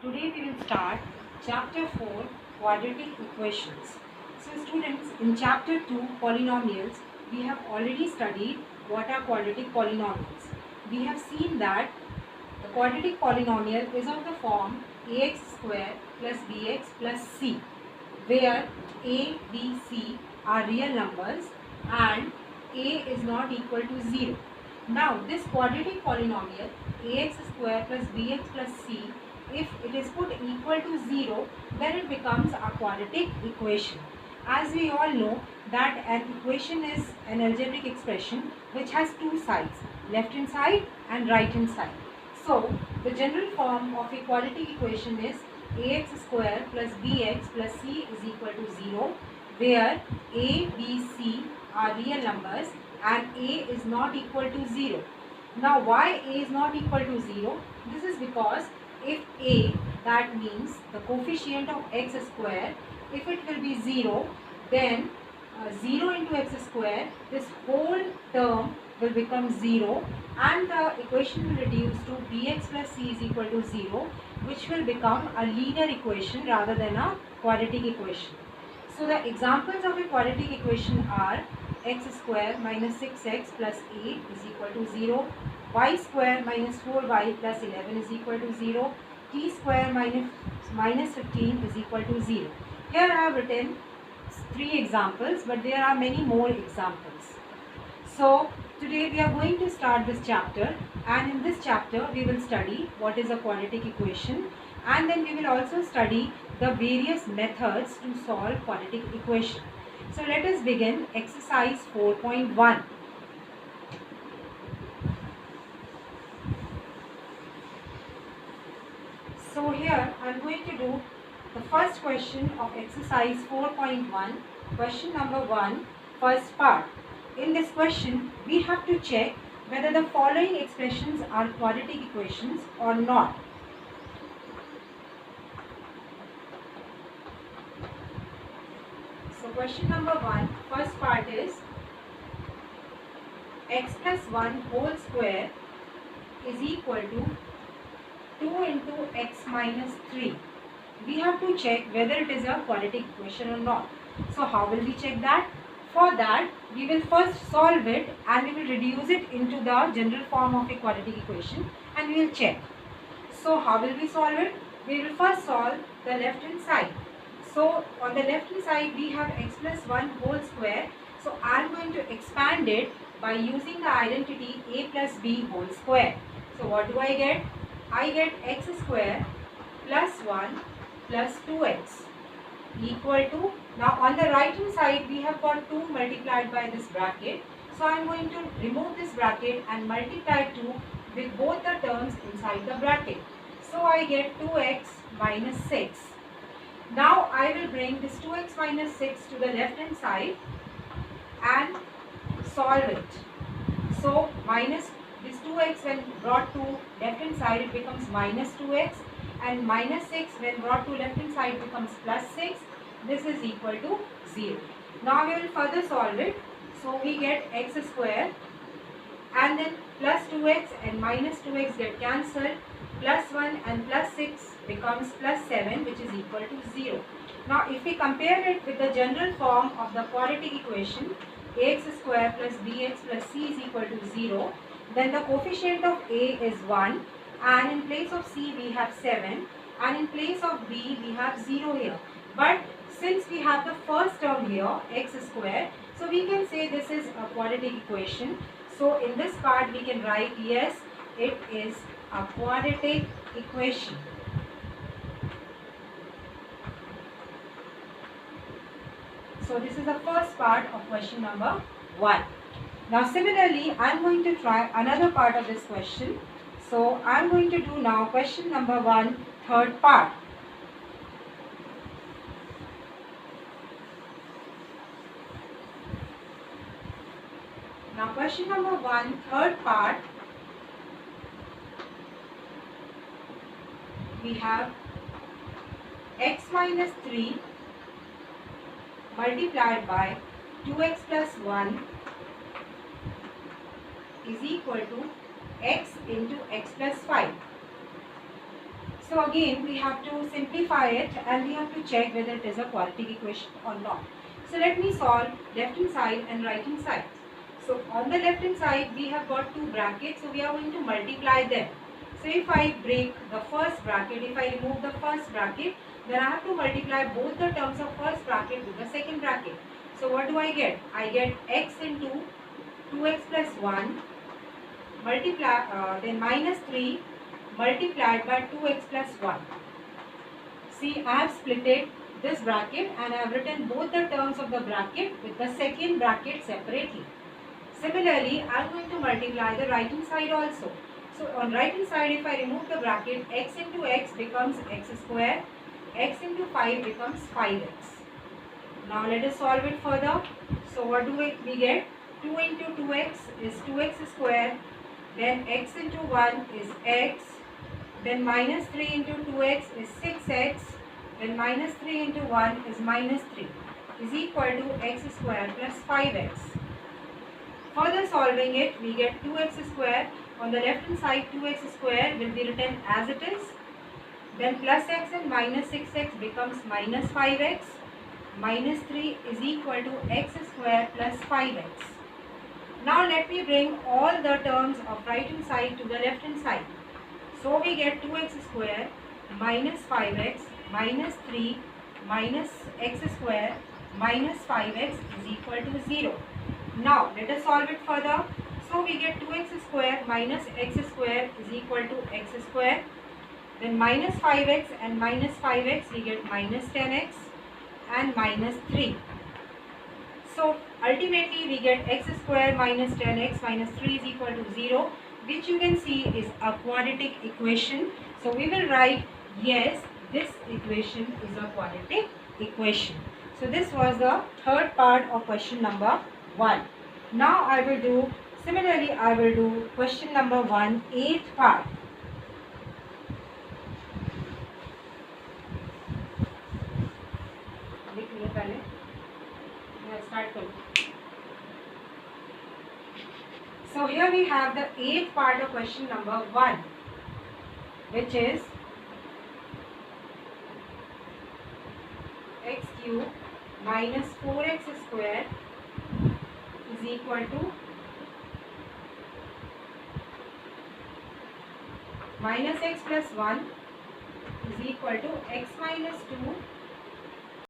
Today we will start chapter 4 quadratic equations. So students, in chapter 2 polynomials, we have already studied what are quadratic polynomials. We have seen that the quadratic polynomial is of the form ax square plus bx plus c, where a, b, c are real numbers and a is not equal to 0. Now this quadratic polynomial ax square plus bx plus c, if it is put equal to 0, then it becomes a quadratic equation. As we all know that an equation is an algebraic expression which has two sides, left hand side and right hand side. So the general form of a quadratic equation is ax square plus bx plus c is equal to 0, where a, b, c are real numbers and a is not equal to 0. Now why a is not equal to 0? This is because if a, that means the coefficient of x square, if it will be 0, then 0 into x square, this whole term will become 0 and the equation will reduce to bx plus c is equal to 0, which will become a linear equation rather than a quadratic equation. So the examples of a quadratic equation are x square minus 6x plus 8 is equal to 0, y square minus 4y plus 11 is equal to 0, t square minus 15 is equal to 0. Here I have written 3 examples, but there are many more examples. So today we are going to start this chapter, and in this chapter we will study what is a quadratic equation, and then we will also study the various methods to solve quadratic equation. So let us begin exercise 4.1. So here I am going to do the first question of exercise 4.1, question number 1, first part. In this question, we have to check whether the following expressions are quadratic equations or not. So question number 1, first part is x plus 1 whole square is equal to 2 into x minus 3. We have to check whether it is a quadratic equation or not. So how will we check that? For that, we will first solve it and we will reduce it into the general form of a quadratic equation and we will check. So how will we solve it? We will first solve the left hand side. So on the left hand side we have x plus 1 whole square. So I am going to expand it by using the identity a plus b whole square. So what do I get? I get x square plus 1 plus 2x equal to, now on the right hand side we have got 2 multiplied by this bracket. So I am going to remove this bracket and multiply 2 with both the terms inside the bracket. So I get 2x minus 6. Now I will bring this 2x minus 6 to the left hand side and solve it. So minus this 2x when brought to left hand side it becomes minus 2x, and minus 6 when brought to left hand side becomes plus 6. This is equal to 0. Now we will further solve it. So we get x square and then plus 2x and minus 2x get cancelled, plus 1 and plus 6 becomes plus 7, which is equal to 0. Now if we compare it with the general form of the quadratic equation ax square plus bx plus c is equal to 0, then the coefficient of a is 1 and in place of c we have 7 and in place of b we have 0 here. But since we have the first term here x square, so we can say this is a quadratic equation. So in this part we can write yes, it is a quadratic equation. So this is the first part of question number 1. Now similarly I am going to try another part of this question. So I am going to do now question number 1, third part. Now question number 1, third part, we have x minus 3 multiplied by 2x plus 1 is equal to x into x plus 5. So again we have to simplify it and we have to check whether it is a quadratic equation or not. So let me solve left hand side and right hand side. So on the left hand side we have got two brackets, so we are going to multiply them. So if I break the first bracket, if I remove the first bracket, then I have to multiply both the terms of first bracket with the second bracket. So what do I get? I get x into 2x plus 1 multiply then minus 3 multiplied by 2x plus 1. See, I have splitted this bracket and I have written both the terms of the bracket with the second bracket separately. Similarly, I am going to multiply the right hand side also. So on right hand side, if I remove the bracket, x into x becomes x square, x into 5 becomes 5x. Now let us solve it further. So what do we get? 2 into 2x is 2x square, then x into 1 is x, then minus 3 into 2x is 6x, then minus 3 into 1 is minus 3 is equal to x square plus 5x. Further solving it, we get 2x square. On the left hand side, 2x square will be written as it is. Then plus x and minus 6x becomes minus 5x. Minus 3 is equal to x square plus 5x. Now let me bring all the terms of right hand side to the left hand side. So we get 2x square minus 5x minus 3 minus x square minus 5x is equal to 0. Now let us solve it further. So we get 2x square minus x square is equal to x square. Then minus 5x and minus 5x we get minus 10x and minus 3. So ultimately we get x square minus 10x minus 3 is equal to 0, which you can see is a quadratic equation. So we will write yes, this equation is a quadratic equation. So this was the third part of question number 1. Now I will do, similarly I will do question number 1, 8th part. So here we have the 8th part of question number 1, which is x cube minus 4x square is equal to minus x plus 1 is equal to x minus 2